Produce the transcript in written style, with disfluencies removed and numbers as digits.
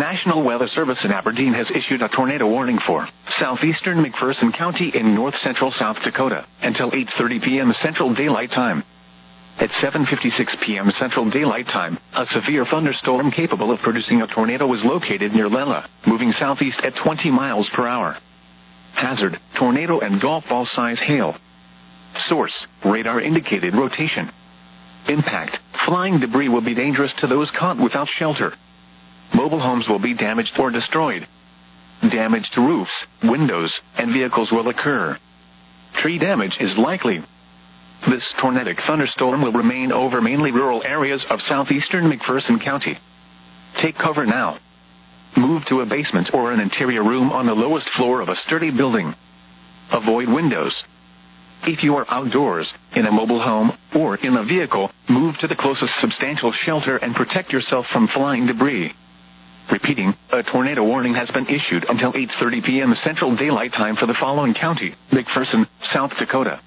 National Weather Service in Aberdeen has issued a tornado warning for southeastern McPherson County in north-central South Dakota until 8:30 p.m. Central Daylight Time. At 7:56 p.m. Central Daylight Time, a severe thunderstorm capable of producing a tornado was located near Lela, moving southeast at 20 miles per hour. Hazard, tornado and golf ball size hail. Source, radar indicated rotation. Impact, flying debris will be dangerous to those caught without shelter. Mobile homes will be damaged or destroyed. Damage to roofs, windows, and vehicles will occur. Tree damage is likely. This tornadic thunderstorm will remain over mainly rural areas of southeastern McPherson County. Take cover now. Move to a basement or an interior room on the lowest floor of a sturdy building. Avoid windows. If you are outdoors, in a mobile home, or in a vehicle, move to the closest substantial shelter and protect yourself from flying debris. Repeating, a tornado warning has been issued until 8:30 p.m. Central Daylight Time for the following county: McPherson, South Dakota.